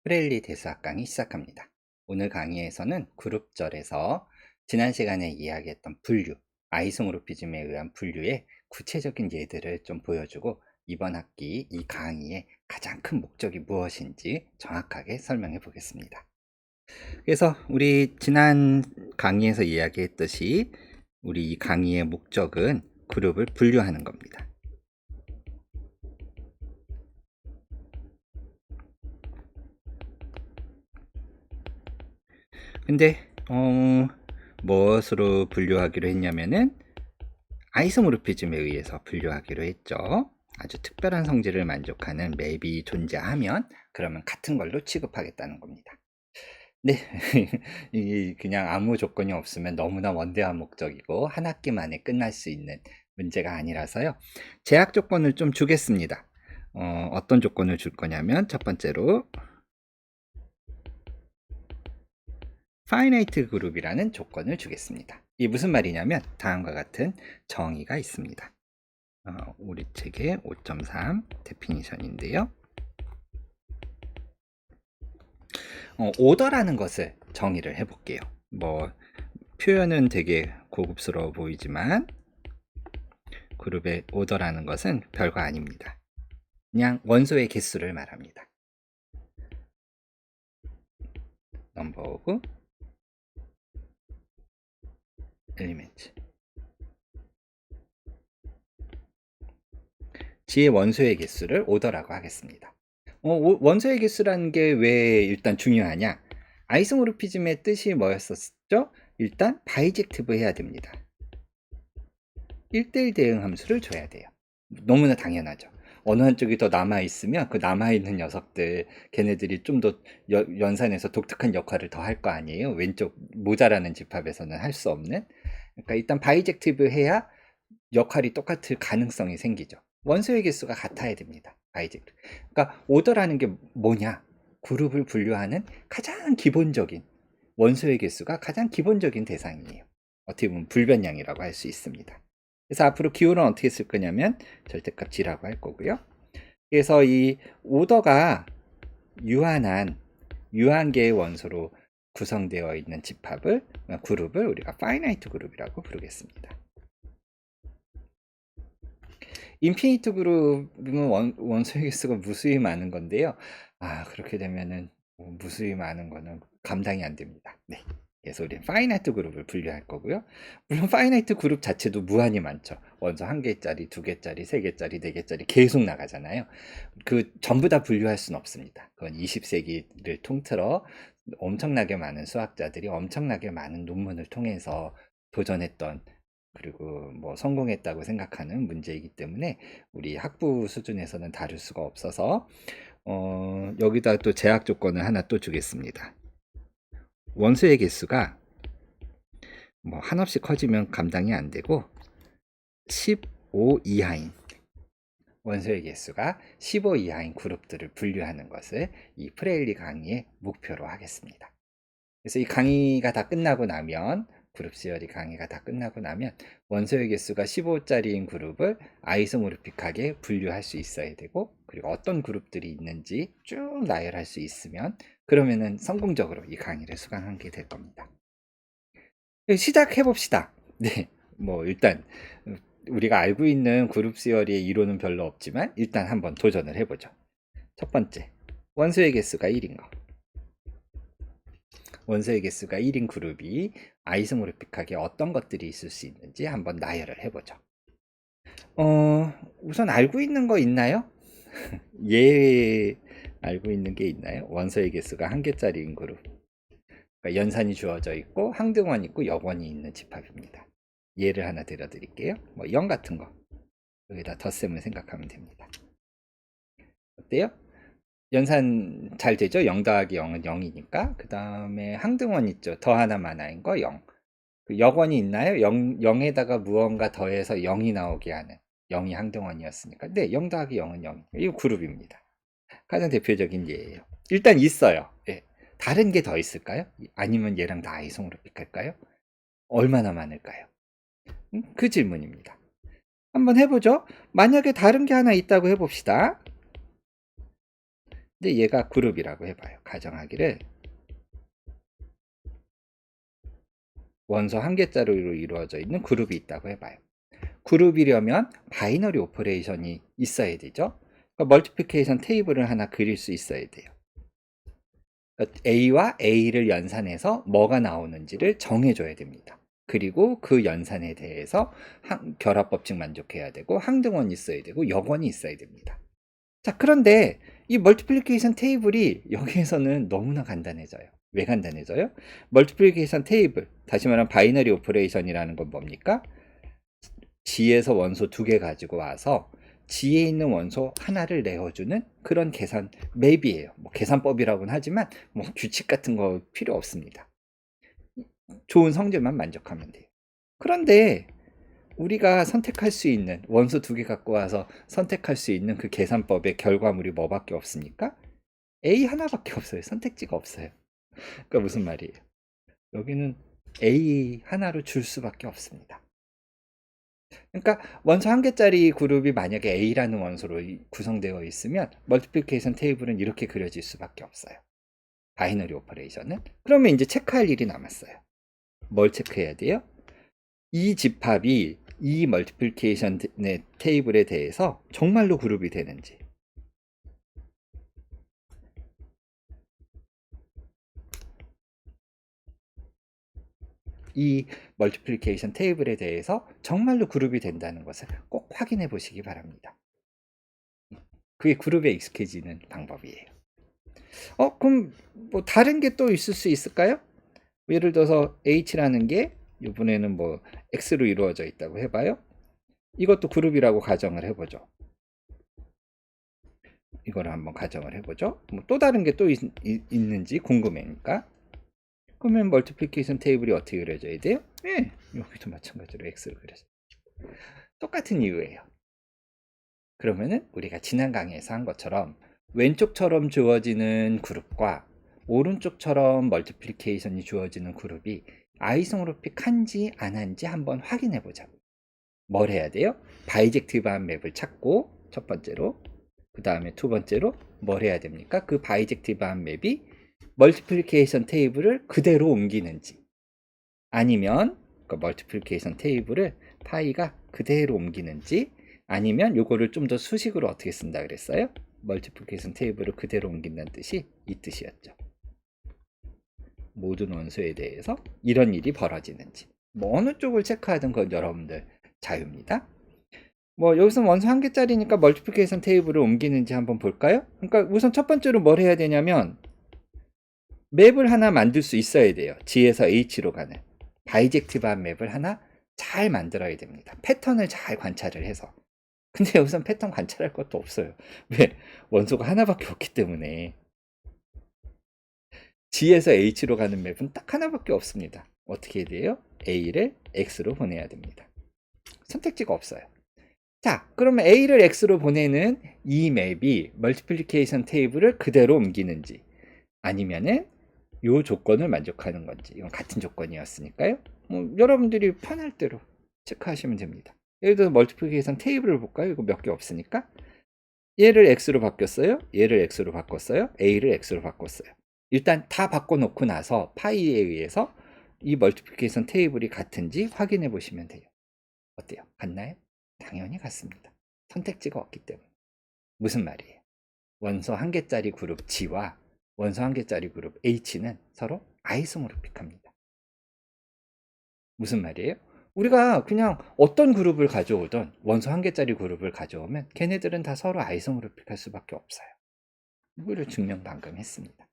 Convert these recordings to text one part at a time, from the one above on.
프레일리 대수학 강의 시작합니다. 오늘 강의에서는 그룹절에서 지난 시간에 이야기했던 분류, 아이소모르피즘에 의한 분류의 구체적인 예들을 좀 보여주고 이번 학기 이 강의의 가장 큰 목적이 무엇인지 정확하게 설명해 보겠습니다. 그래서 우리 지난 강의에서 이야기했듯이 우리 이 강의의 목적은 그룹을 분류하는 겁니다. 근데 무엇으로 분류하기로 했냐면은 아이소모르피즘에 의해서 분류하기로 했죠. 아주 특별한 성질을 만족하는 맵이 존재하면 그러면 같은 걸로 취급하겠다는 겁니다. 네, 이 그냥 아무 조건이 없으면 너무나 원대한 목적이고 한 학기 만에 끝날 수 있는 문제가 아니라서요. 제약 조건을 좀 주겠습니다. 어떤 조건을 줄 거냐면 첫 번째로 파이나이트 그룹이라는 조건을 주겠습니다. 이게 무슨 말이냐면 다음과 같은 정의가 있습니다. 우리 책의 5.3 데피니션인데요. 오더라는 것을 정의를 해볼게요. 뭐 표현은 되게 고급스러워 보이지만 그룹의 오더라는 것은 별거 아닙니다. 그냥 원소의 개수를 말합니다. 넘버 오브 엘리멘트. 지의 원소의 개수를 오더라고 하겠습니다. 원소의 개수라는 게 왜 일단 중요하냐? 아이소모르피즘의 뜻이 뭐였었죠? 일단 바이젝티브 해야 됩니다. 1대1 대응 함수를 줘야 돼요. 너무나 당연하죠. 어느 한쪽이 더 남아있으면 그 남아있는 녀석들 걔네들이 좀 더 연산해서 독특한 역할을 더 할 거 아니에요. 왼쪽 모자라는 집합에서는 할 수 없는. 그러니까 일단 바이젝티브 해야 역할이 똑같을 가능성이 생기죠. 원소의 개수가 같아야 됩니다. 바이젝트. 그러니까 오더라는 게 뭐냐? 그룹을 분류하는 가장 기본적인 원소의 개수가 가장 기본적인 대상이에요. 어떻게 보면 불변량이라고 할 수 있습니다. 그래서 앞으로 기호는 어떻게 쓸 거냐면 절대값 G라고 할 거고요. 그래서 이 오더가 유한 개의 원소로 구성되어 있는 집합을 그룹을 우리가 파이나이트 그룹이라고 부르겠습니다. 인피니트 그룹은 원소의 개수가 무수히 많은 건데요. 그렇게 되면은 무수히 많은 거는 감당이 안 됩니다. 네. 그래서 우리는 파이나이트 그룹을 분류할 거고요. 물론 파이나이트 그룹 자체도 무한히 많죠. 원소 1개짜리, 2개짜리, 3개짜리, 4개짜리 계속 나가잖아요. 그 전부 다 분류할 수는 없습니다. 그건 20세기를 통틀어 엄청나게 많은 수학자들이 엄청나게 많은 논문을 통해서 도전했던 그리고 뭐 성공했다고 생각하는 문제이기 때문에 우리 학부 수준에서는 다룰 수가 없어서 여기다 또 제약 조건을 하나 또 주겠습니다. 원소의 개수가 뭐 한없이 커지면 감당이 안 되고 15 이하인 원소의 개수가 15 이하인 그룹들을 분류하는 것을 이 프레일리 강의의 목표로 하겠습니다. 그래서 이 강의가 다 끝나고 나면 그룹 시어리 강의가 다 끝나고 나면 원소의 개수가 15짜리인 그룹을 아이소모르픽하게 분류할 수 있어야 되고 그리고 어떤 그룹들이 있는지 쭉 나열할 수 있으면 그러면은 성공적으로 이 강의를 수강하게 될 겁니다. 시작해 봅시다. 네, 뭐 일단 우리가 알고 있는 그룹 시어리의 이론은 별로 없지만 일단 한번 도전을 해보죠. 첫 번째, 원소의 개수가 1인 거. 원소의 개수가 1인 그룹이 아이소모르픽하게 어떤 것들이 있을 수 있는지 한번 나열을 해보죠. 우선 알고 있는 거 있나요? 예, 알고 있는 게 있나요? 원소의 개수가 1개짜리인 그룹. 그러니까 연산이 주어져 있고 항등원 있고 역원이 있는 집합입니다. 예를 하나 들어드릴게요. 뭐 0 같은 거. 여기다 덧셈을 생각하면 됩니다. 어때요? 연산 잘 되죠? 0 더하기 0은 0이니까. 그 다음에 항등원 있죠? 더 하나만 하인 거 0. 그 역원이 있나요? 0에다가 무언가 더해서 0이 나오게 하는 0이 항등원이었으니까. 네, 0 더하기 0은 0. 이거 그룹입니다. 가장 대표적인 예예요. 일단 있어요. 예. 다른 게 더 있을까요? 아니면 얘랑 다 아이송으로 픽할까요? 얼마나 많을까요? 그 질문입니다. 한번 해보죠. 만약에 다른 게 하나 있다고 해봅시다. 근데 얘가 그룹이라고 해봐요. 가정하기를 원소 한 개짜리로 이루어져 있는 그룹이 있다고 해봐요. 그룹이려면 바이너리 오퍼레이션이 있어야 되죠. 그러니까 멀티플리케이션 테이블을 하나 그릴 수 있어야 돼요. 그러니까 A와 A를 연산해서 뭐가 나오는지를 정해줘야 됩니다. 그리고 그 연산에 대해서 결합법칙 만족해야 되고 항등원이 있어야 되고 역원이 있어야 됩니다. 자, 그런데 이 멀티플리케이션 테이블이 여기에서는 너무나 간단해져요. 왜 간단해져요? 멀티플리케이션 테이블, 다시 말하면 바이너리 오퍼레이션이라는 건 뭡니까? G에서 원소 2개 가지고 와서 G에 있는 원소 하나를 내어주는 그런 계산 맵이에요. 뭐 계산법이라고는 하지만 뭐 규칙 같은 거 필요 없습니다. 좋은 성질만 만족하면 돼요. 그런데 우리가 선택할 수 있는 원소 2개 갖고 와서 선택할 수 있는 그 계산법의 결과물이 뭐밖에 없습니까? A 하나밖에 없어요. 선택지가 없어요. 그러니까 무슨 말이에요? 여기는 A 하나로 줄 수밖에 없습니다. 그러니까 원소 한 개짜리 그룹이 만약에 A라는 원소로 구성되어 있으면 멀티플리케이션 테이블은 이렇게 그려질 수밖에 없어요. 바이너리 오퍼레이션은. 그러면 이제 체크할 일이 남았어요. 뭘 체크해야 돼요? 이 집합이 이 멀티플리케이션 테이블에 대해서 정말로 그룹이 되는지, 이 멀티플리케이션 테이블에 대해서 정말로 그룹이 된다는 것을 꼭 확인해 보시기 바랍니다. 그게 그룹에 익숙해지는 방법이에요. 그럼 뭐 다른 게 또 있을 수 있을까요? 예를 들어서 H라는 게 이번에는 뭐 X로 이루어져 있다고 해봐요. 이것도 그룹이라고 가정을 해보죠. 이거를 한번 가정을 해보죠. 뭐 또 다른 게 또 있는지 궁금해니까. 그러면 멀티플리케이션 테이블이 어떻게 그려져야 돼요? 예, 여기도 마찬가지로 X를 그려서 똑같은 이유예요. 그러면은 우리가 지난 강의에서 한 것처럼 왼쪽처럼 주어지는 그룹과 오른쪽처럼 멀티플리케이션이 주어지는 그룹이 아이소모르픽한지 안 한지 한번 확인해 보자고. 뭘 해야 돼요? 바이젝티브한 맵을 찾고, 첫 번째로. 그 다음에 두 번째로 뭘 해야 됩니까? 그 바이젝티브한 맵이 멀티플리케이션 테이블을 그대로 옮기는지, 아니면 그 멀티플리케이션 테이블을 파이가 그대로 옮기는지, 아니면 요거를 좀 더 수식으로 어떻게 쓴다 그랬어요? 멀티플리케이션 테이블을 그대로 옮긴다는 뜻이 이 뜻이었죠. 모든 원소에 대해서 이런 일이 벌어지는지, 뭐 어느 쪽을 체크하든 그건 여러분들 자유입니다. 뭐 여기서 원소 한 개짜리니까 멀티플리케이션 테이블을 옮기는지 한번 볼까요? 그러니까 우선 첫 번째로 뭘 해야 되냐면 맵을 하나 만들 수 있어야 돼요. G에서 H로 가는 바이젝티브한 맵을 하나 잘 만들어야 됩니다. 패턴을 잘 관찰을 해서. 근데 여기선 패턴 관찰할 것도 없어요. 왜? 원소가 하나밖에 없기 때문에. G에서 H로 가는 맵은 딱 하나밖에 없습니다. 어떻게 해야 돼요? A를 X로 보내야 됩니다. 선택지가 없어요. 자, 그러면 A를 X로 보내는 이 맵이 멀티플리케이션 테이블을 그대로 옮기는지, 아니면은 이 조건을 만족하는 건지, 이건 같은 조건이었으니까요. 뭐 여러분들이 편할 대로 체크하시면 됩니다. 예를 들어서 멀티플리케이션 테이블을 볼까요? 이거 몇 개 없으니까. 얘를 X로 바뀌었어요. 얘를 X로 바꿨어요. A를 X로 바꿨어요. 일단 다 바꿔놓고 나서 파이에 의해서 이 멀티플리케이션 테이블이 같은지 확인해 보시면 돼요. 어때요? 같나요? 당연히 같습니다. 선택지가 없기 때문에. 무슨 말이에요? 원소 한 개짜리 그룹 G와 원소 한 개짜리 그룹 H는 서로 아이소모르픽합니다. 무슨 말이에요? 우리가 그냥 어떤 그룹을 가져오든 원소 한 개짜리 그룹을 가져오면 걔네들은 다 서로 아이소모르픽할 수밖에 없어요. 이거를 증명 방금 했습니다.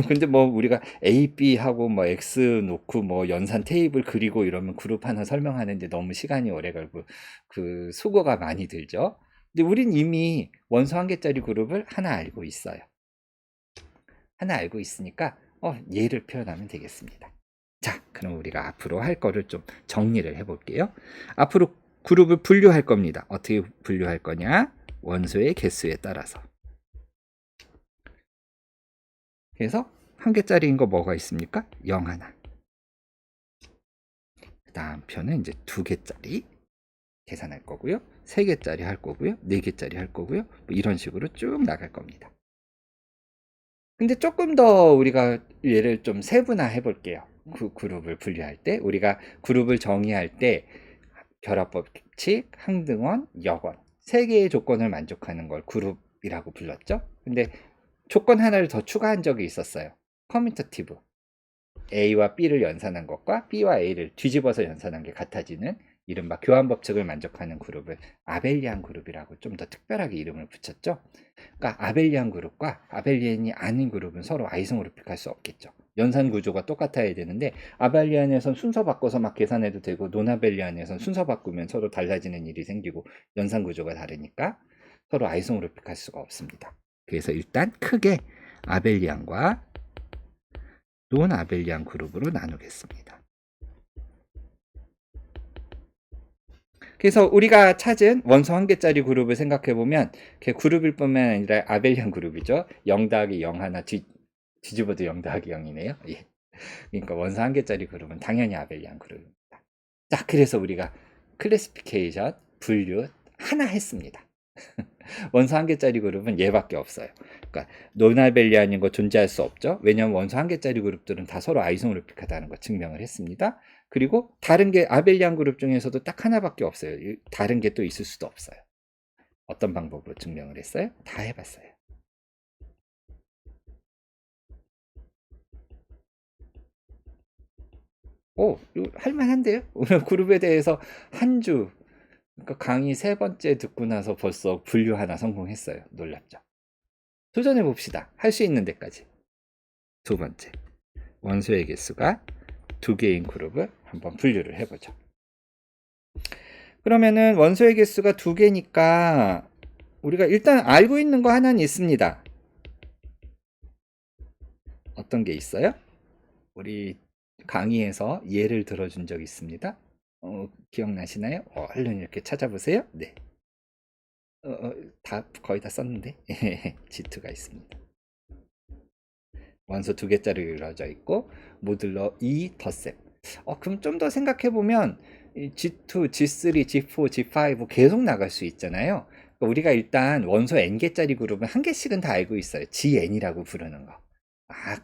근데 뭐 우리가 A, B 하고 뭐 X 놓고 뭐 연산 테이블 그리고 이러면 그룹 하나 설명하는데 너무 시간이 오래 걸고 그 수고가 많이 들죠. 근데 우린 이미 원소 한 개짜리 그룹을 하나 알고 있어요. 하나 알고 있으니까 얘를 표현하면 되겠습니다. 자, 그럼 우리가 앞으로 할 거를 좀 정리를 해볼게요. 앞으로 그룹을 분류할 겁니다. 어떻게 분류할 거냐? 원소의 개수에 따라서. 그래서 한 개짜리인 거 뭐가 있습니까? 0 하나. 그 다음 표는 이제 2개짜리 계산할 거고요. 3개짜리 할 거고요. 4개짜리 할 거고요. 뭐 이런 식으로 쭉 나갈 겁니다. 근데 조금 더 우리가 얘를 좀 세분화해 볼게요. 그룹을 분류할 때 우리가 그룹을 정의할 때 결합법칙, 항등원, 역원 세 개의 조건을 만족하는 걸 그룹이라고 불렀죠. 근데 조건 하나를 더 추가한 적이 있었어요. 커뮤터티브. A와 B를 연산한 것과 B와 A를 뒤집어서 연산한 게 같아지는 이른바 교환법칙을 만족하는 그룹을 아벨리안 그룹이라고 좀 더 특별하게 이름을 붙였죠. 그러니까 아벨리안 그룹과 아벨리안이 아닌 그룹은 서로 아이소모르픽할 수 없겠죠. 연산 구조가 똑같아야 되는데 아벨리안에선 순서 바꿔서 막 계산해도 되고 노나벨리안에선 순서 바꾸면 서로 달라지는 일이 생기고 연산 구조가 다르니까 서로 아이소모르픽할 수가 없습니다. 그래서 일단 크게 아벨리안과 논아벨리안 그룹으로 나누겠습니다. 그래서 우리가 찾은 원소 한 개짜리 그룹을 생각해 보면 그룹일 뿐만 아니라 아벨리안 그룹이죠. 0 더하기 0 하나 뒤집어도 0 더하기 0이네요. 예. 그러니까 원소 한 개짜리 그룹은 당연히 아벨리안 그룹입니다. 자, 그래서 우리가 클래시피케이션, 분류 하나 했습니다. 원소 한 개짜리 그룹은 얘밖에 없어요. 그러니까 논아벨리안인 거 존재할 수 없죠. 왜냐하면 원소 한 개짜리 그룹들은 다 서로 아이소모르픽하다는 거 증명을 했습니다. 그리고 다른 게 아벨리안 그룹 중에서도 딱 하나밖에 없어요. 다른 게 또 있을 수도 없어요. 어떤 방법으로 증명을 했어요? 다 해봤어요. 오, 이거 할만한데요? 오늘 그룹에 대해서 한 주, 그러니까 강의 3번째 듣고 나서 벌써 분류 하나 성공했어요. 놀랍죠? 도전해 봅시다. 할 수 있는 데까지. 두 번째, 원소의 개수가 2개인 그룹을 한번 분류를 해보죠. 그러면은 원소의 개수가 2개니까 우리가 일단 알고 있는 거 하나는 있습니다. 어떤 게 있어요? 우리 강의에서 예를 들어준 적 있습니다. 기억나시나요? 얼른 이렇게 찾아보세요. 네. 다 거의 다 썼는데 G2가 있습니다. 원소 2개짜리 이루어져 있고 모듈러 2 덧셈. 그럼 좀 더 생각해 보면 G2, G3, G4, G5 계속 나갈 수 있잖아요. 그러니까 우리가 일단 원소 n개짜리 그룹은 한 개씩은 다 알고 있어요. GN이라고 부르는 거.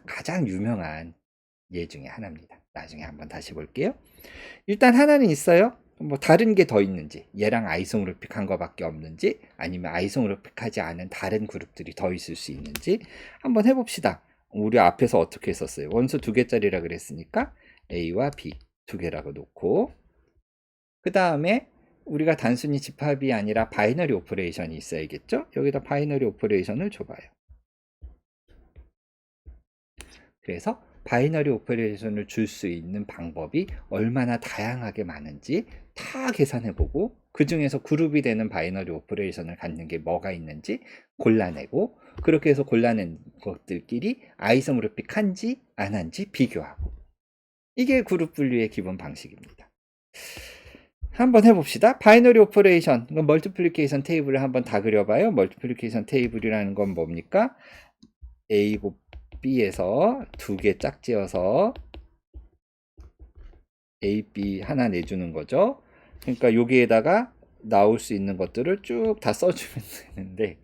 가장 유명한 예 중에 하나입니다. 나중에 한번 다시 볼게요. 일단 하나는 있어요. 뭐 다른 게 더 있는지, 얘랑 아이소모르픽한 거밖에 없는지, 아니면 아이소모르픽하지 않은 다른 그룹들이 더 있을 수 있는지 한번 해봅시다. 우리 앞에서 어떻게 했었어요? 원소 2개짜리라 그랬으니까 A와 B 2개라고 놓고, 그 다음에 우리가 단순히 집합이 아니라 바이너리 오퍼레이션이 있어야겠죠? 여기다 바이너리 오퍼레이션을 줘봐요. 그래서 바이너리 오퍼레이션을 줄 수 있는 방법이 얼마나 다양하게 많은지 다 계산해보고 그 중에서 그룹이 되는 바이너리 오퍼레이션을 갖는 게 뭐가 있는지 골라내고, 그렇게 해서 골라낸 것들끼리 아이소모르픽한지 안 한지 비교하고, 이게 그룹 분류의 기본 방식입니다. 한번 해봅시다. 바이너리 오퍼레이션, 멀티플리케이션 테이블을 한번 다 그려봐요. 멀티플리케이션 테이블이라는 건 뭡니까? A 곱 B에서 2개 짝지어서 A, B 하나 내주는 거죠. 그러니까 여기에다가 나올 수 있는 것들을 쭉 다 써주면 되는데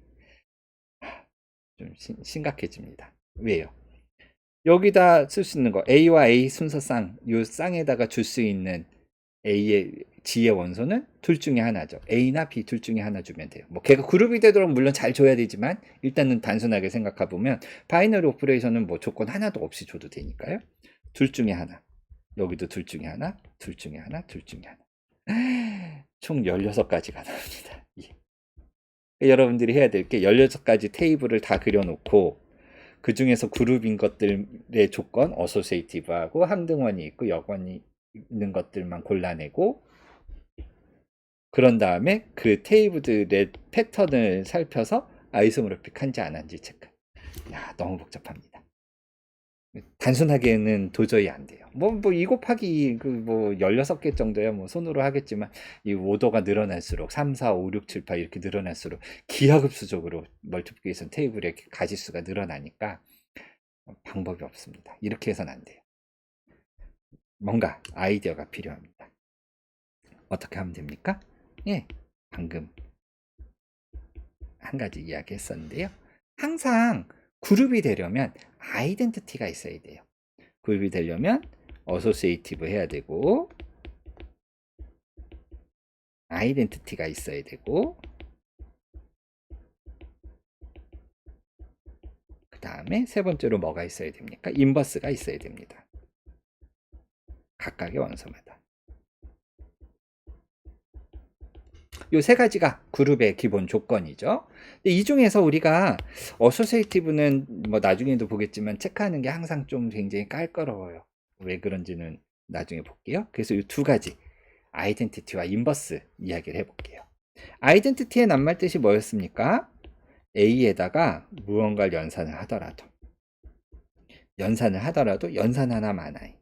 좀 심각해집니다. 왜요? 여기다 쓸 수 있는 거 A와 A 순서쌍, 이 쌍에다가 줄 수 있는 A의 G의 원소는 둘 중에 하나죠. A나 B 둘 중에 하나 주면 돼요. 뭐 걔가 그룹이 되도록 물론 잘 줘야 되지만 일단은 단순하게 생각해 보면 바이너리 오퍼레이션은 뭐 조건 하나도 없이 줘도 되니까요. 둘 중에 하나. 여기도 둘 중에 하나, 둘 중에 하나, 둘 중에 하나. 총 16가지가 나옵니다. 예. 여러분들이 해야 될 게 16가지 테이블을 다 그려놓고 그 중에서 그룹인 것들의 조건, 어소시에이티브하고 항등원이 있고 역원이 있는 것들만 골라내고, 그런 다음에 그 테이블들의 패턴을 살펴서 아이소모르픽한지 안 한지 체크. 너무 복잡합니다. 단순하게는 도저히 안 돼요. 뭐 2 곱하기 16개 정도야 뭐 손으로 하겠지만 이 오더가 늘어날수록 3, 4, 5, 6, 7, 8 이렇게 늘어날수록 기하급수적으로 멀티플리케이션 테이블의 가지수가 늘어나니까 방법이 없습니다. 이렇게 해서는 안 돼요. 뭔가 아이디어가 필요합니다. 어떻게 하면 됩니까? 예, 방금 한 가지 이야기 했었는데요. 항상 그룹이 되려면 아이덴티티가 있어야 돼요. 그룹이 되려면 어소시에이티브 해야 되고 아이덴티티가 있어야 되고 그 다음에 세 번째로 뭐가 있어야 됩니까? 인버스가 있어야 됩니다. 각각의 원소마다. 요 세 가지가 그룹의 기본 조건이죠. 근데 이 중에서 우리가 어소시에이티브는 뭐 나중에도 보겠지만 체크하는 게 항상 좀 굉장히 깔끔해요. 왜 그런지는 나중에 볼게요. 그래서 이 두 가지 아이덴티티와 인버스 이야기를 해볼게요. 아이덴티티의 낱말 뜻이 뭐였습니까? A에다가 무언가를 연산을 하더라도 연산 하나 많아요.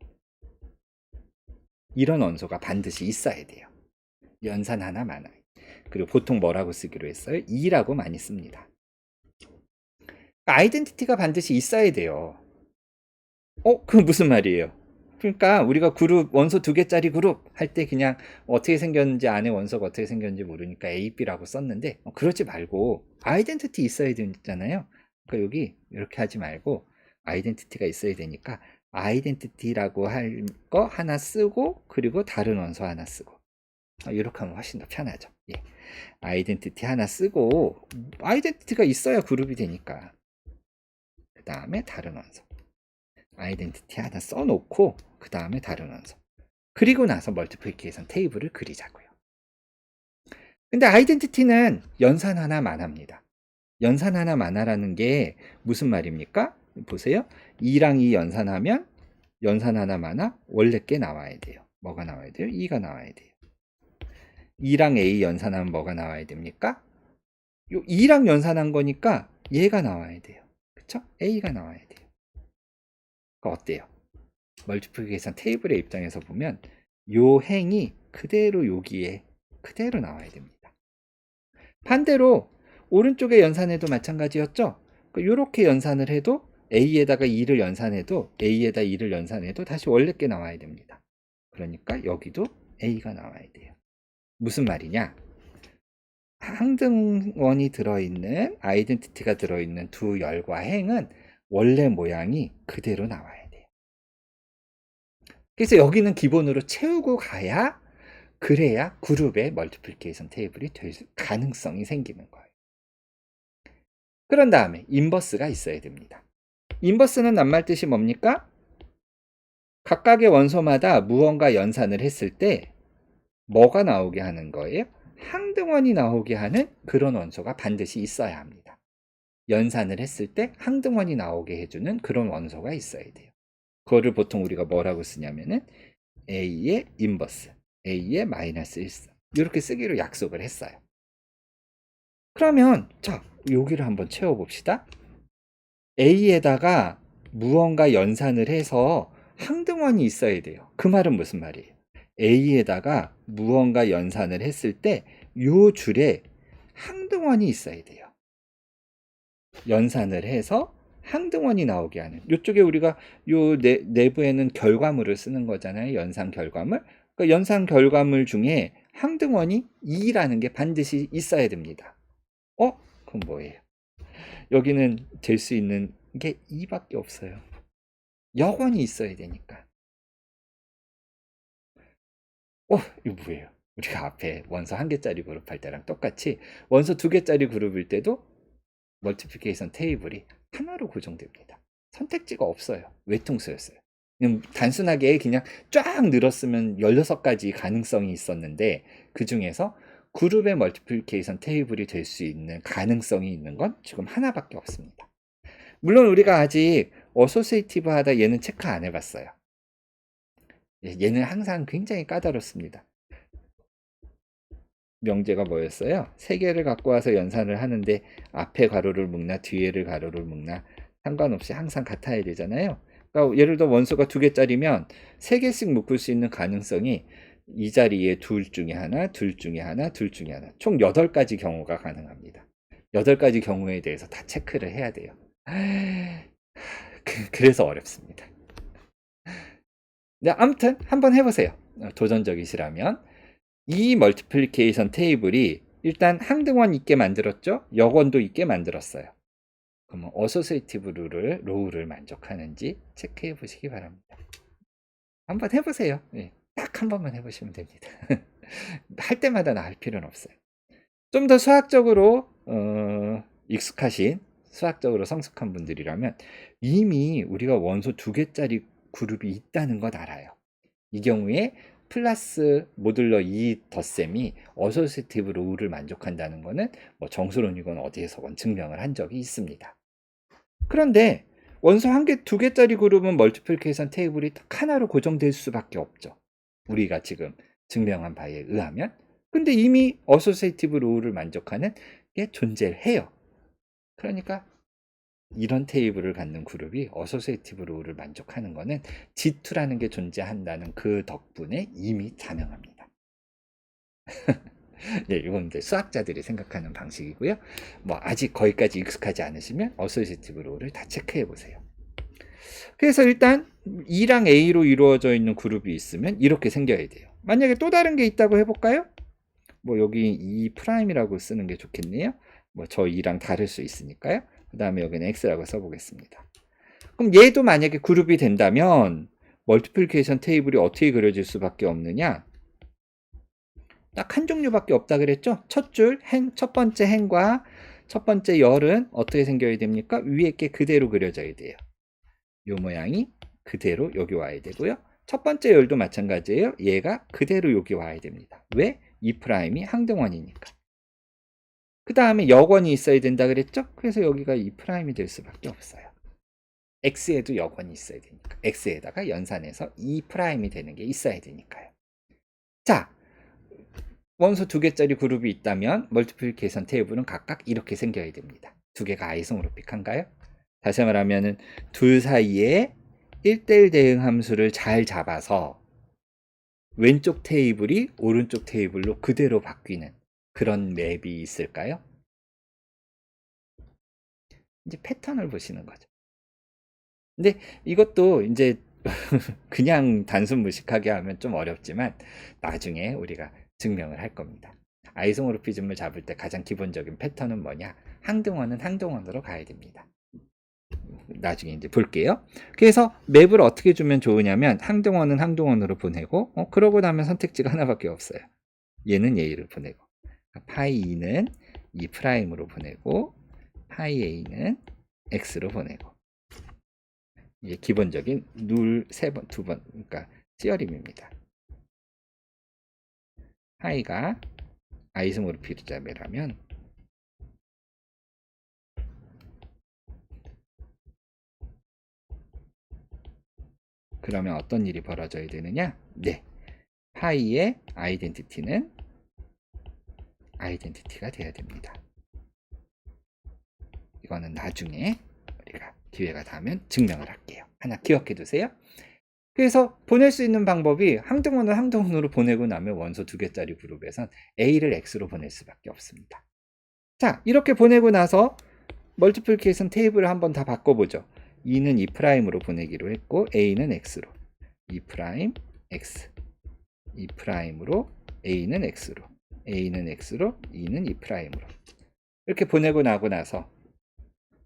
이런 원소가 반드시 있어야 돼요. 연산 하나 많아요. 그리고 보통 뭐라고 쓰기로 했어요? 2라고 많이 씁니다. 아이덴티티가 반드시 있어야 돼요. 그건 무슨 말이에요? 그러니까 우리가 그룹 원소 2개짜리 그룹 할 때 그냥 어떻게 생겼는지 안에 원소가 어떻게 생겼는지 모르니까 A, B라고 썼는데 그러지 말고 아이덴티티 있어야 되잖아요. 그러니까 여기 이렇게 하지 말고 아이덴티티가 있어야 되니까 아이덴티티라고 할 거 하나 쓰고 그리고 다른 원소 하나 쓰고 이렇게 하면 훨씬 더 편하죠. 예. 아이덴티티 하나 쓰고 아이덴티티가 있어야 그룹이 되니까 그 다음에 다른 원소 아이덴티티 하나 써놓고 그 다음에 다른 원소 그리고 나서 멀티플리케이션 테이블을 그리자고요. 근데 아이덴티티는 연산 하나만 합니다. 연산 하나만 하라는 게 무슨 말입니까? 보세요. 2랑 2 연산하면 연산 하나만 하 원래 게 나와야 돼요. 뭐가 나와야 돼요? 2가 나와야 돼요. 2랑 A 연산하면 뭐가 나와야 됩니까? 요 2랑 연산한 거니까 얘가 나와야 돼요. 그쵸? A가 나와야 돼요. 어때요? 멀티플리케이션 테이블의 입장에서 보면 요 행이 그대로 여기에 그대로 나와야 됩니다. 반대로 오른쪽에 연산해도 마찬가지였죠? 이렇게 연산을 해도 A에다가 2를 연산해도 A에다 2를 연산해도 다시 원래 게 나와야 됩니다. 그러니까 여기도 A가 나와야 돼요. 무슨 말이냐? 항등원이 들어있는 아이덴티티가 들어있는 두 열과 행은 원래 모양이 그대로 나와야 돼요. 그래서 여기는 기본으로 채우고 가야 그래야 그룹의 멀티플리케이션 테이블이 될 가능성이 생기는 거예요. 그런 다음에 인버스가 있어야 됩니다. 인버스는 낱말 뜻이 뭡니까? 각각의 원소마다 무언가 연산을 했을 때 뭐가 나오게 하는 거예요? 항등원이 나오게 하는 그런 원소가 반드시 있어야 합니다. 연산을 했을 때 항등원이 나오게 해주는 그런 원소가 있어야 돼요. 그거를 보통 우리가 뭐라고 쓰냐면은 A의 인버스, A의 마이너스 1성 이렇게 쓰기로 약속을 했어요. 그러면 자 여기를 한번 채워봅시다. A에다가 무언가 연산을 해서 항등원이 있어야 돼요. 그 말은 무슨 말이에요? A에다가 무언가 연산을 했을 때 요 줄에 항등원이 있어야 돼요. 연산을 해서 항등원이 나오게 하는 이쪽에 우리가 요 내부에는 결과물을 쓰는 거잖아요. 연산 결과물. 그러니까 연산 결과물 중에 항등원이 2라는 게 반드시 있어야 됩니다. 그럼 뭐예요? 여기는 될 수 있는 게 2밖에 없어요. 여건이 있어야 되니까. 이거 뭐예요? 우리가 앞에 원소 1개짜리 그룹할 때랑 똑같이 원소 2개짜리 그룹일 때도 멀티플리케이션 테이블이 하나로 고정됩니다. 선택지가 없어요. 외통수였어요. 그냥 단순하게 그냥 쫙 늘었으면 16가지 가능성이 있었는데 그 중에서 그룹의 멀티플리케이션 테이블이 될 수 있는 가능성이 있는 건 지금 하나밖에 없습니다. 물론 우리가 아직 어소시에이티브 하다 얘는 체크 안 해봤어요. 얘는 항상 굉장히 까다롭습니다. 명제가 뭐였어요? 3개를 갖고 와서 연산을 하는데 앞에 가로를 묶나 뒤에를 가로를 묶나 상관없이 항상 같아야 되잖아요. 그러니까 예를 들어 원소가 2개짜리면 3개씩 묶을 수 있는 가능성이 이 자리에 둘 중에 하나, 둘 중에 하나, 둘 중에 하나 총 8가지 경우가 가능합니다. 8가지 경우에 대해서 다 체크를 해야 돼요. 그래서 어렵습니다. 네, 아무튼 한번 해보세요. 도전적이시라면 이 멀티플리케이션 테이블이 일단 항등원 있게 만들었죠. 역원도 있게 만들었어요. 그러면 어소시에이티브 로우를 만족하는지 체크해 보시기 바랍니다. 한번 해보세요. 예, 딱 한 번만 해보시면 됩니다. 할 때마다 나 할 필요는 없어요. 좀 더 수학적으로 익숙하신, 수학적으로 성숙한 분들이라면 이미 우리가 원소 2개짜리 그룹이 있다는 것 알아요. 이 경우에 플러스 모듈러 2 덧셈이 어소시에이티브 로우를 만족한다는 것은 뭐 정수론이건 어디에서건 증명을 한 적이 있습니다. 그런데 원소 1개, 2개짜리 그룹은 멀티플리케이션 테이블이 딱 하나로 고정될 수밖에 없죠. 우리가 지금 증명한 바에 의하면. 근데 이미 어소시에이티브 로우를 만족하는 게 존재해요. 그러니까 이런 테이블을 갖는 그룹이 어소시에이티브 로우를 만족하는 것은 G2라는 게 존재한다는 그 덕분에 이미 자명합니다. 네, 이건 이제 수학자들이 생각하는 방식이고요. 뭐 아직 거기까지 익숙하지 않으시면 어소시에이티브 로우를 다 체크해 보세요. 그래서 일단 E랑 A로 이루어져 있는 그룹이 있으면 이렇게 생겨야 돼요. 만약에 또 다른 게 있다고 해볼까요? 뭐 여기 E'이라고 쓰는 게 좋겠네요. 뭐 저 E랑 다를 수 있으니까요. 그 다음에 여기는 X라고 써보겠습니다. 그럼 얘도 만약에 그룹이 된다면 멀티플리케이션 테이블이 어떻게 그려질 수밖에 없느냐? 딱 한 종류밖에 없다 그랬죠? 첫 줄, 첫 번째 행과 첫 번째 열은 어떻게 생겨야 됩니까? 위에 게 그대로 그려져야 돼요. 요 모양이 그대로 여기 와야 되고요. 첫 번째 열도 마찬가지예요. 얘가 그대로 여기 와야 됩니다. 왜? E'이 항등원이니까. 그 다음에 여권이 있어야 된다 그랬죠? 그래서 여기가 E'이 될 수밖에 없어요. X에도 여권이 있어야 되니까. X에다가 연산해서 E'이 되는 게 있어야 되니까요. 자, 원소 2개짜리 그룹이 있다면 멀티플리케이션 테이블은 각각 이렇게 생겨야 됩니다. 2개가 아이소모르픽한가요? 다시 말하면 둘 사이에 1:1 대응 함수를 잘 잡아서 왼쪽 테이블이 오른쪽 테이블로 그대로 바뀌는 그런 맵이 있을까요? 이제 패턴을 보시는 거죠. 근데 이것도 이제 그냥 단순 무식하게 하면 좀 어렵지만 나중에 우리가 증명을 할 겁니다. 아이소모르피즘을 잡을 때 가장 기본적인 패턴은 뭐냐? 항등원은 항등원으로 가야 됩니다. 나중에 이제 볼게요. 그래서 맵을 어떻게 주면 좋으냐면 항등원은 항등원으로 보내고 그러고 나면 선택지가 하나밖에 없어요. 얘는 A를 보내고 파이 2는 E'으로 보내고 파이 A는 X로 보내고 이게 기본적인 룰 3번, 2번 그러니까 시어림입니다. 파이가 아이소모르피즘이라면 그러면 어떤 일이 벌어져야 되느냐? 네, 파이의 아이덴티티는 아이덴티티가 돼야 됩니다. 이거는 나중에 우리가 기회가 닿으면 증명을 할게요. 하나 기억해 두세요. 그래서 보낼 수 있는 방법이 항등원을 항등원으로 보내고 나면 원소 2개짜리 그룹에선 A를 X로 보낼 수밖에 없습니다. 자, 이렇게 보내고 나서 멀티플리케이션 테이블을 한번 다 바꿔보죠. E는 E'으로 보내기로 했고 A는 X로 E', X E'으로 A는 X로 A는 X로 E는 E'으로 이렇게 보내고 나고 나서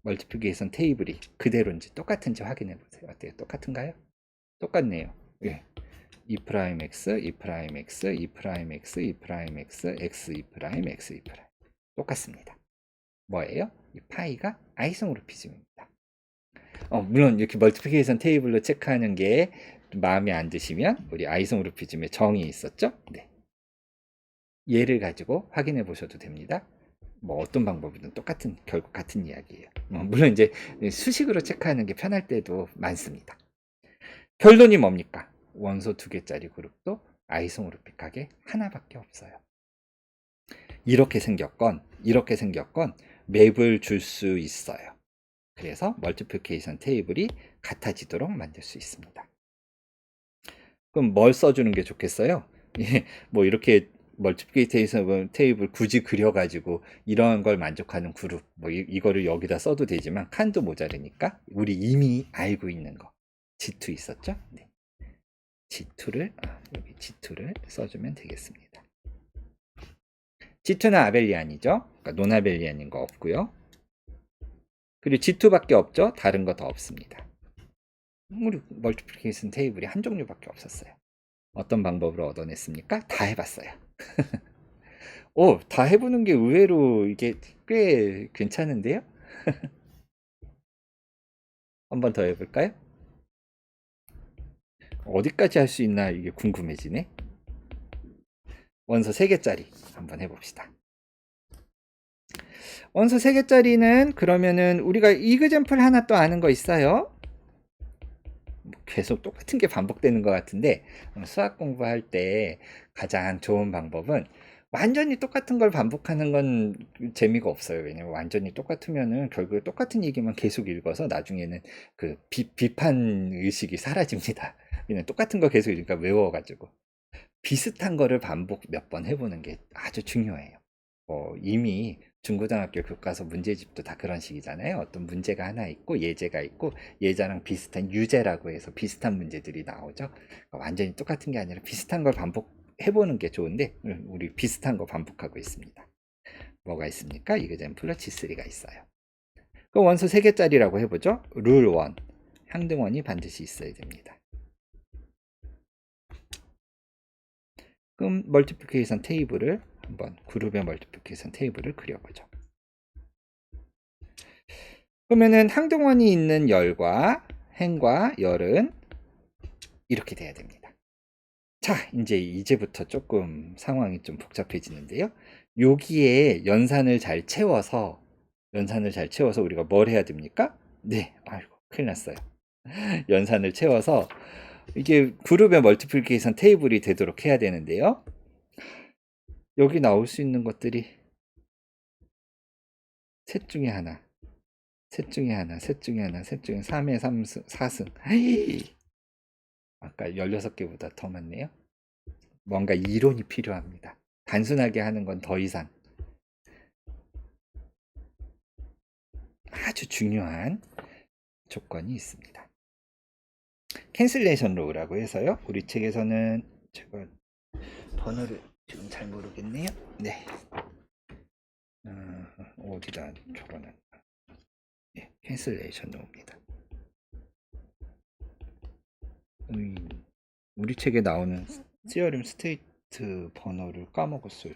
멀티플리케이션 테이블이 그대로인지 똑같은지 확인해 보세요. 어때요? 똑같은가요? 똑같네요. 예. E'X, E'X, E'X, E'X, X, E'X, X, E'. 똑같습니다. 뭐예요? 이 파이가 아이소모르피즘입니다. 물론 이렇게 멀티플리케이션 테이블로 체크하는 게 마음에 안 드시면 우리 아이소모르피즘의 정의 있었죠? 네. 얘를 가지고 확인해 보셔도 됩니다. 뭐 어떤 방법이든 똑같은 결국 같은 이야기예요. 물론 이제 수식으로 체크하는 게 편할 때도 많습니다. 결론이 뭡니까? 원소 2개짜리 그룹도 아이소모르픽하게 하나밖에 없어요. 이렇게 생겼건 맵을 줄 수 있어요. 그래서 멀티플리케이션 테이블이 같아지도록 만들 수 있습니다. 그럼 뭘 써주는 게 좋겠어요? 뭐 이렇게 멀티플리케이션 테이블 굳이 그려가지고 이런 걸 만족하는 그룹 뭐 이거를 여기다 써도 되지만 칸도 모자르니까 우리 이미 알고 있는 거 G2 있었죠? 네. G2를 여기 G2를 써주면 되겠습니다. G2는 아벨리안이죠. 그러니까 논아벨리안인 거 없고요. 그리고 G2밖에 없죠. 다른 거 더 없습니다. 우리 멀티플리케이션 테이블이 한 종류밖에 없었어요. 어떤 방법으로 얻어냈습니까? 다 해봤어요. 다 해보는 게 의외로 이게 꽤 괜찮은데요? 한번 더 해볼까요? 어디까지 할 수 있나 이게 궁금해지네. 원소 3개짜리 한번 해봅시다. 원소 3개짜리는 그러면은 우리가 이그젠플 하나 또 아는 거 있어요? 계속 똑같은 게 반복되는 것 같은데 수학 공부할 때 가장 좋은 방법은 완전히 똑같은 걸 반복하는 건 재미가 없어요. 왜냐면 완전히 똑같으면은 결국에 똑같은 얘기만 계속 읽어서 나중에는 그 비판 의식이 사라집니다. 그냥 똑같은 거 계속 읽으니까 외워가지고 비슷한 거를 반복 몇 번 해보는 게 아주 중요해요. 이미 중고등학교 교과서 문제집도 다 그런 식이잖아요. 어떤 문제가 하나 있고 예제가 있고 예제랑 비슷한 유제라고 해서 비슷한 문제들이 나오죠. 그러니까 완전히 똑같은 게 아니라 비슷한 걸 반복해보는 게 좋은데 우리 비슷한 거 반복하고 있습니다. 뭐가 있습니까? 이그젠플러 G3가 있어요. 그 원소 3개짜리라고 해보죠. 룰 1. 항등원이 반드시 있어야 됩니다. 그럼 멀티플리케이션 테이블을 한번 그룹의 멀티플리케이션 테이블을 그려보죠. 그러면은 항등원이 있는 열과 행과 열은 이렇게 돼야 됩니다. 자, 이제부터 조금 상황이 좀 복잡해지는데요. 여기에 연산을 잘 채워서 우리가 뭘 해야 됩니까? 네, 아이고 큰일 났어요. 연산을 채워서 이게 그룹의 멀티플리케이션 테이블이 되도록 해야 되는데요. 여기 나올 수 있는 것들이 셋 중에 하나, 셋 중에 3의 3승, 4승. 아까 16개보다 더 많네요. 뭔가 이론이 필요합니다. 단순하게 하는 건 더 이상 아주 중요한 조건이 있습니다. 캔슬레이션 로우라고 해서요. 우리 책에서는 제가 번호를 지금 잘 모르겠네요. 네. 어디다 적어놨나? 네, 캔슬레이션 로우입니다. 우리 책에 나오는 시어림 스테이트 번호를 까먹었어요.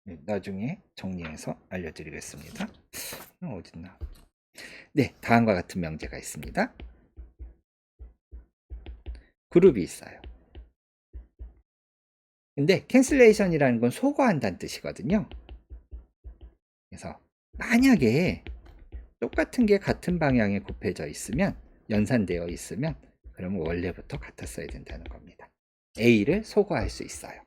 네, 나중에 정리해서 알려드리겠습니다. 어딨나? 네, 다음과 같은 명제가 있습니다. 그룹이 있어요. 근데 캔슬레이션이라는 건 소거한다는 뜻이거든요. 그래서 만약에 똑같은 게 같은 방향에 곱해져 있으면, 연산되어 있으면 그러면 원래부터 같았어야 된다는 겁니다. A를 소거할 수 있어요.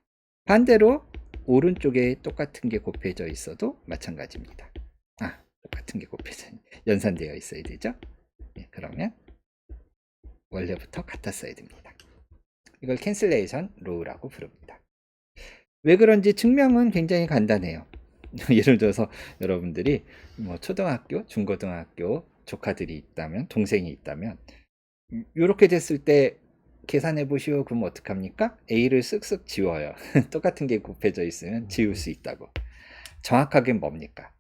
반대로 오른쪽에 똑같은 게 곱해져 있어도 마찬가지입니다. 똑같은 게 연산되어 있어야 되죠. 네, 그러면 원래부터 같았어야 됩니다. 이걸 캔슬레이션 로우라고 부릅니다. 왜 그런지 증명은 굉장히 간단해요. 예를 들어서 여러분들이 초등학교, 중고등학교 조카들이 있다면, 동생이 있다면 이렇게 됐을 때 계산해 보시오. 그럼 어떡합니까? A를 쓱쓱 지워요. 똑같은 게 곱해져 있으면 지울 수 있다고. 정확하게 뭡니까?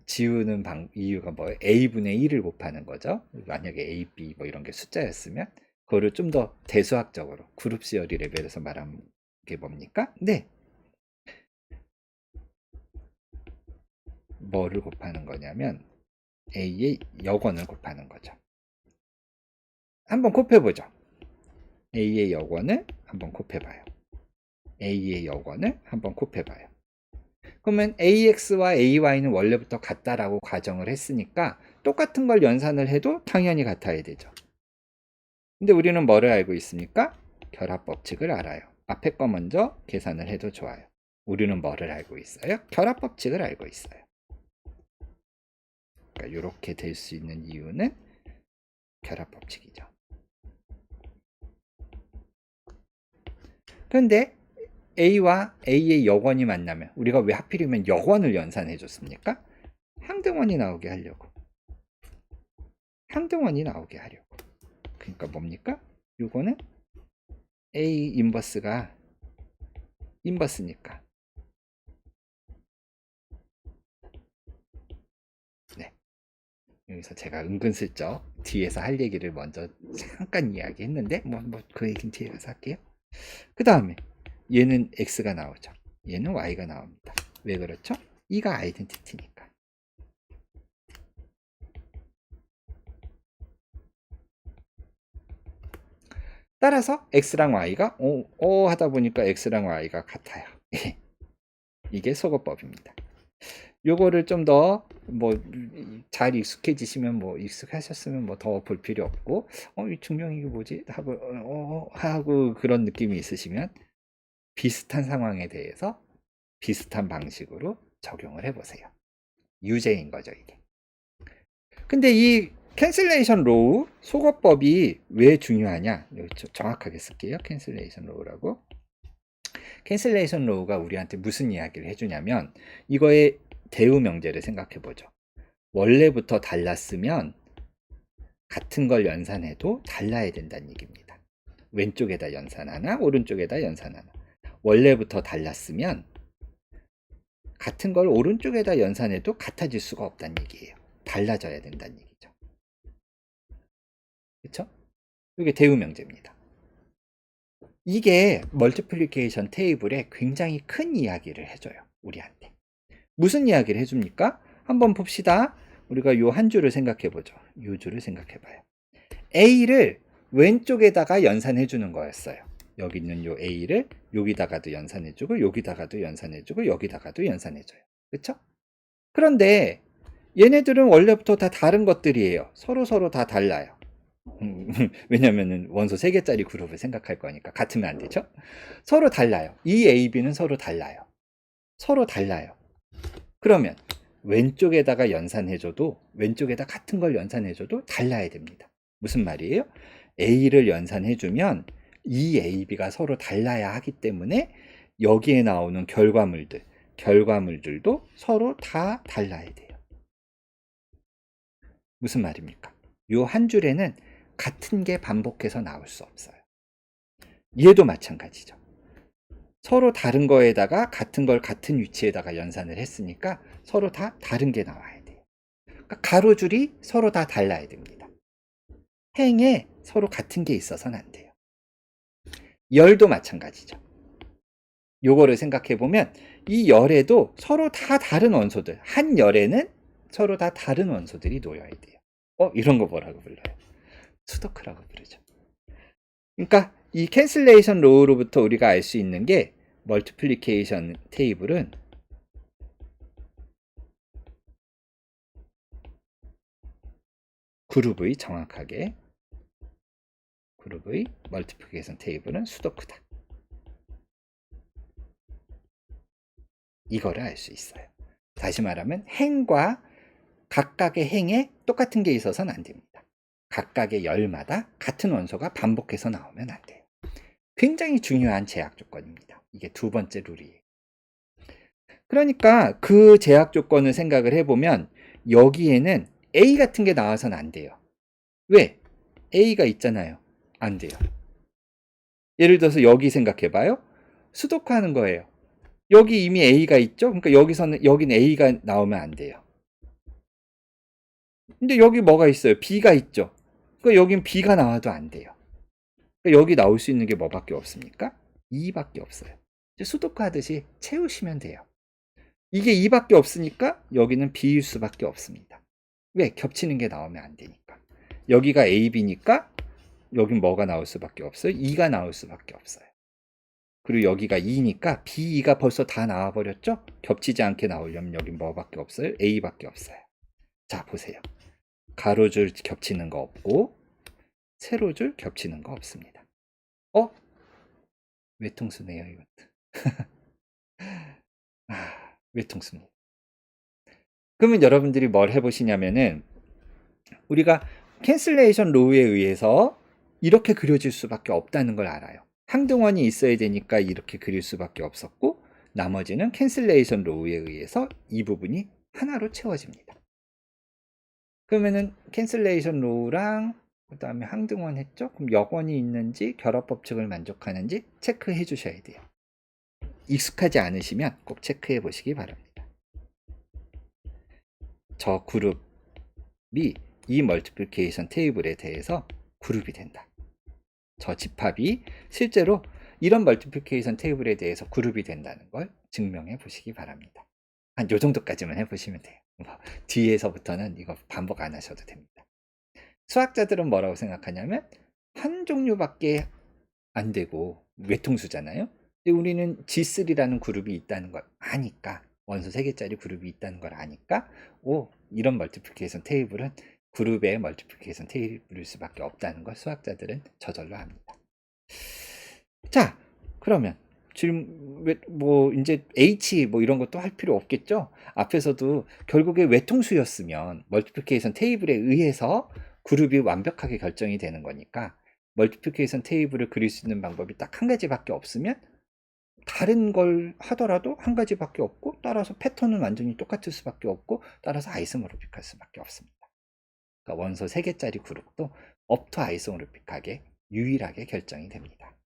지우는 이유가 뭐예요? A분의 1을 곱하는 거죠. 만약에 A, B 이런 게 숫자였으면 그거를 좀 더 대수학적으로 그룹 시어리 레벨에서 말하는 게 뭡니까? 네. 뭐를 곱하는 거냐면 A의 여권을 곱하는 거죠. 한번 곱해보죠. A의 여권을 한번 곱해봐요. A의 여권을 한번 곱해봐요. 그러면 AX와 AY는 원래부터 같다라고 가정을 했으니까 똑같은 걸 연산을 해도 당연히 같아야 되죠. 근데 우리는 뭐를 알고 있습니까? 결합법칙을 알아요. 앞에 거 먼저 계산을 해도 좋아요. 우리는 뭐를 알고 있어요? 결합법칙을 알고 있어요. 그러니까 이렇게 될 수 있는 이유는 결합법칙이죠. 그런데 A와 A의 여권이 만나면 우리가 왜 하필이면 여권을 연산해 줬습니까? 항등원이 나오게 하려고. 항등원이 나오게 하려고. 그러니까 뭡니까? 이거는 A 인버스가 인버스니까. 네. 여기서 제가 은근슬쩍 뒤에서 할 얘기를 먼저 잠깐 이야기했는데 그 얘기는 뒤에 가서 할게요. 그 다음에 얘는 x가 나오죠. 얘는 y가 나옵니다. 왜 그렇죠? 이가 아이덴티티니까. 따라서 x랑 y가 하다 보니까 x랑 y가 같아요. 이게 속어법입니다. 요거를 좀 더 잘 익숙해지시면 익숙하셨으면 더 볼 필요 없고 이 증명 이게 뭐지 하고 그런 느낌이 있으시면 비슷한 상황에 대해서 비슷한 방식으로 적용을 해보세요. 유제인 거죠 이게. 근데 이 캔슬레이션 로우 속어법이 왜 중요하냐, 여기 정확하게 쓸게요. 캔슬레이션 로우라고. 캔슬레이션 로우가 우리한테 무슨 이야기를 해주냐면 이거의 대우 명제를 생각해 보죠. 원래부터 달랐으면 같은 걸 연산해도 달라야 된다는 얘기입니다. 왼쪽에다 연산하나 오른쪽에다 연산하나. 원래부터 달랐으면 같은 걸 오른쪽에다 연산해도 같아질 수가 없다는 얘기예요. 달라져야 된다는 얘기죠. 그렇죠? 이게 대우 명제입니다. 이게 멀티플리케이션 테이블에 굉장히 큰 이야기를 해줘요. 우리한테. 무슨 이야기를 해줍니까? 한번 봅시다. 우리가 요 한 줄을 생각해 보죠. 요 줄을 생각해 봐요. A를 왼쪽에다가 연산해 주는 거였어요. 여기 있는 요 A를 여기다가도 연산해 주고 여기다가도 연산해 주고 여기다가도 연산해 줘요. 그렇죠? 그런데 얘네들은 원래부터 다 다른 것들이에요. 서로 다 달라요. 왜냐면은 원소 3개짜리 그룹을 생각할 거니까 같으면 안 되죠? 서로 달라요. 이 A, B는 서로 달라요. 서로 달라요. 그러면 왼쪽에다가 연산해줘도 왼쪽에다 같은 걸 연산해줘도 달라야 됩니다. 무슨 말이에요? A를 연산해주면 이 A, B가 서로 달라야 하기 때문에 여기에 나오는 결과물들도 서로 다 달라야 돼요. 무슨 말입니까? 요 한 줄에는 같은 게 반복해서 나올 수 없어요. 얘도 마찬가지죠. 서로 다른 거에다가 같은 걸 같은 위치에다가 연산을 했으니까 서로 다 다른 게 나와야 돼요. 그러니까 가로줄이 서로 다 달라야 됩니다. 행에 서로 같은 게 있어서는 안 돼요. 열도 마찬가지죠. 요거를 생각해 보면 이 열에도 서로 다 다른 원소들, 한 열에는 서로 다 다른 원소들이 놓여야 돼요. 이런 거 뭐라고 불러요? 수도크라고 부르죠. 그러니까 이 캔슬레이션 로우로부터 우리가 알 수 있는 게 멀티플리케이션 테이블은 그룹의 정확하게 그룹의 멀티플리케이션 테이블은 수도크다. 이거를 알 수 있어요. 다시 말하면 행과 각각의 행에 똑같은 게 있어서는 안 됩니다. 각각의 열마다 같은 원소가 반복해서 나오면 안 돼요. 굉장히 중요한 제약 조건입니다. 이게 두 번째 룰이에요. 그러니까 그 제약 조건을 생각을 해보면 여기에는 A 같은 게 나와서는 안 돼요. 왜? A가 있잖아요. 안 돼요. 예를 들어서 여기 생각해봐요. 수도크 하는 거예요. 여기 이미 A가 있죠? 그러니까 여기는 A가 나오면 안 돼요. 근데 여기 뭐가 있어요? B가 있죠? 그러니까 여긴 B가 나와도 안 돼요. 그러니까 여기 나올 수 있는 게 뭐밖에 없습니까? 2밖에 없어요. 수도크 하듯이 채우시면 돼요. 이게 2밖에 없으니까 여기는 B일 수밖에 없습니다. 왜? 겹치는 게 나오면 안 되니까. 여기가 A, B니까 여긴 뭐가 나올 수밖에 없어요? 2가 나올 수밖에 없어요. 그리고 여기가 2니까 B, 2가 벌써 다 나와버렸죠? 겹치지 않게 나오려면 여긴 뭐밖에 없어요? A밖에 없어요. 자, 보세요. 가로줄 겹치는 거 없고 세로줄 겹치는 거 없습니다. 외통수네요, 이것도. 외통수입니다. 그러면 여러분들이 뭘 해보시냐면은 우리가 캔슬레이션 로우에 의해서 이렇게 그려질 수밖에 없다는 걸 알아요. 항등원이 있어야 되니까 이렇게 그릴 수밖에 없었고 나머지는 캔슬레이션 로우에 의해서 이 부분이 하나로 채워집니다. 그러면은 캔슬레이션 로우랑 그 다음에 항등원 했죠? 그럼 역원이 있는지 결합법칙을 만족하는지 체크해 주셔야 돼요. 익숙하지 않으시면 꼭 체크해 보시기 바랍니다. 저 그룹 이 멀티플리케이션 테이블에 대해서 그룹이 된다. 저 집합이 실제로 이런 멀티플리케이션 테이블에 대해서 그룹이 된다는 걸 증명해 보시기 바랍니다. 한 요 정도까지만 해보시면 돼요. 뒤에서부터는 이거 반복 안 하셔도 됩니다. 수학자들은 뭐라고 생각하냐면 한 종류밖에 안 되고 외통수잖아요. 근데 우리는 G3라는 그룹이 있다는 걸 아니까, 원소 3개짜리 그룹이 있다는 걸 아니까 이런 멀티플리케이션 테이블은 그룹의 멀티플리케이션 테이블일 수밖에 없다는 걸 수학자들은 저절로 합니다. 자, 그러면 지금 이제 H 이런 것도 할 필요 없겠죠? 앞에서도 결국에 외통수였으면 멀티플리케이션 테이블에 의해서 그룹이 완벽하게 결정이 되는 거니까 멀티플리케이션 테이블을 그릴 수 있는 방법이 딱 한 가지밖에 없으면 다른 걸 하더라도 한 가지밖에 없고, 따라서 패턴은 완전히 똑같을 수밖에 없고, 따라서 아이소모르픽할 수밖에 없습니다. 그러니까 원소 3개짜리 그룹도 업토 아이소모르픽하게 유일하게 결정이 됩니다.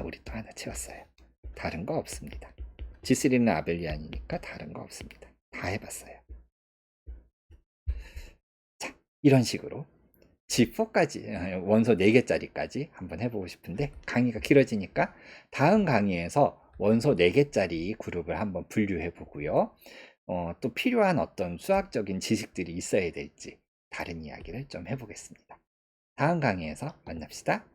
우리 또 하나 채웠어요. 다른 거 없습니다. G3는 아벨리안이니까 다른 거 없습니다. 다 해봤어요. 자, 이런 식으로 G4까지, 원소 4개짜리까지 한번 해보고 싶은데 강의가 길어지니까 다음 강의에서 원소 4개짜리 그룹을 한번 분류해 보고요. 또 필요한 어떤 수학적인 지식들이 있어야 될지 다른 이야기를 좀 해보겠습니다. 다음 강의에서 만납시다.